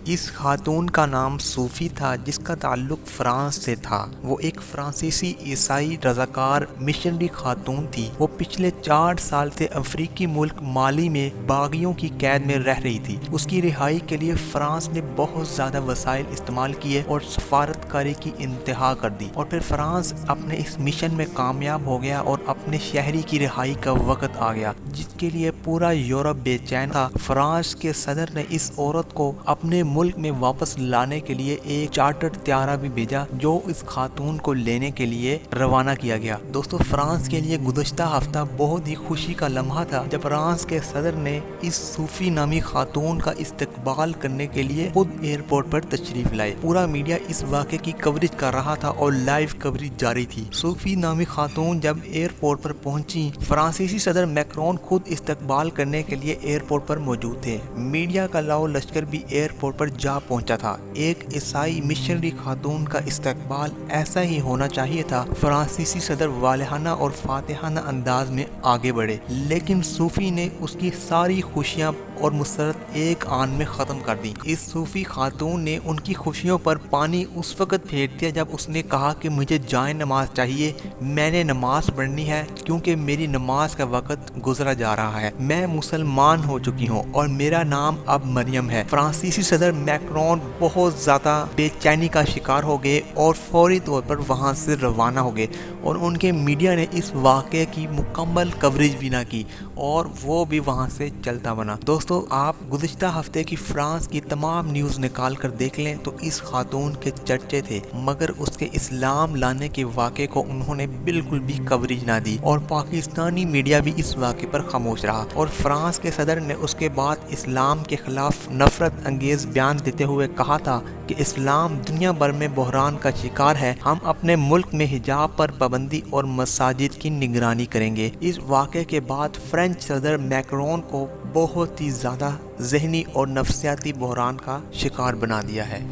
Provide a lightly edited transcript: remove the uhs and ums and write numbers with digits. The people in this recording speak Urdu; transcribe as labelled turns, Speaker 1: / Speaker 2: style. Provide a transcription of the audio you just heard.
Speaker 1: اس خاتون کا نام صوفی تھا جس کا تعلق فرانس سے تھا۔ وہ ایک فرانسیسی عیسائی رضاکار مشنری خاتون تھی۔ وہ پچھلے 4 سال سے افریقی ملک مالی میں باغیوں کی قید میں رہ رہی تھی۔ اس کی رہائی کے لیے فرانس نے بہت زیادہ وسائل استعمال کیے اور سفارتکاری کی انتہا کر دی، اور پھر فرانس اپنے اس مشن میں کامیاب ہو گیا اور اپنے شہری کی رہائی کا وقت آ گیا جس کے لیے پورا یورپ بے چین تھا۔ فرانس کے صدر نے اس عورت کو اپنے ملک میں واپس لانے کے لیے ایک چارٹرڈ طیارہ بھی بھیجا جو اس خاتون کو لینے کے لیے روانہ کیا گیا۔ دوستو، فرانس کے لیے گزشتہ ہفتہ بہت ہی خوشی کا لمحہ تھا جب فرانس کے صدر نے اس صوفی نامی خاتون کا استقبال کرنے کے لیے خود ایئرپورٹ پر تشریف لائے۔ پورا میڈیا اس واقعے کی کوریج کر رہا تھا اور لائیو کوریج جاری تھی۔ صوفی نامی خاتون جب ایئرپورٹ پر پہنچی، فرانسیسی صدر میکرون خود استقبال کرنے کے لیے ایئرپورٹ پر موجود تھے۔ میڈیا کا لاؤ لشکر بھی ایئرپورٹ پر جا پہنچا تھا۔ ایک عیسائی مشنری خاتون کا استقبال ایسا ہی ہونا چاہیے تھا۔ فرانسیسی صدر والہانہ اور فاتحانہ انداز میں آگے بڑھے، لیکن صوفی نے اس کی ساری خوشیاں اور مسرت ایک آن میں ختم کر دی۔ اس صوفی خاتون نے ان کی خوشیوں پر پانی اس وقت پھینک دیا جب اس نے کہا کہ مجھے جائے نماز چاہیے، میں نے نماز پڑھنی ہے کیونکہ میری نماز کا وقت گزرا جا رہا ہے، میں مسلمان ہو چکی ہوں اور میرا نام اب مریم ہے۔ فرانسیسی صدر میکرون بہت زیادہ بے چینی کا شکار ہو گئے اور فوری طور پر وہاں سے روانہ ہو گئے، اور ان کے میڈیا نے اس واقعے کی مکمل کوریج بھی نہ کی اور وہ بھی وہاں سے چلتا بنا۔ دوستو، آپ گزشتہ ہفتے کی فرانس کی تمام نیوز نکال کر دیکھ لیں تو اس خاتون کے چرچے تھے، مگر اس کے اسلام لانے کے واقعے کو انہوں نے بالکل بھی کوریج نہ دی، اور پاکستانی میڈیا بھی اس واقعے پر خاموش رہا، اور فرانس کے صدر نے اس کے بعد اسلام کے خلاف نفرت انگیز بیان دیتے ہوئے کہا تھا کہ اسلام دنیا بھر میں بحران کا شکار ہے، ہم اپنے ملک میں حجاب پر پابندی اور مساجد کی نگرانی کریں گے۔ اس واقعے کے بعد فرینچ صدر میکرون کو بہت ہی زیادہ ذہنی اور نفسیاتی بحران کا شکار بنا دیا ہے۔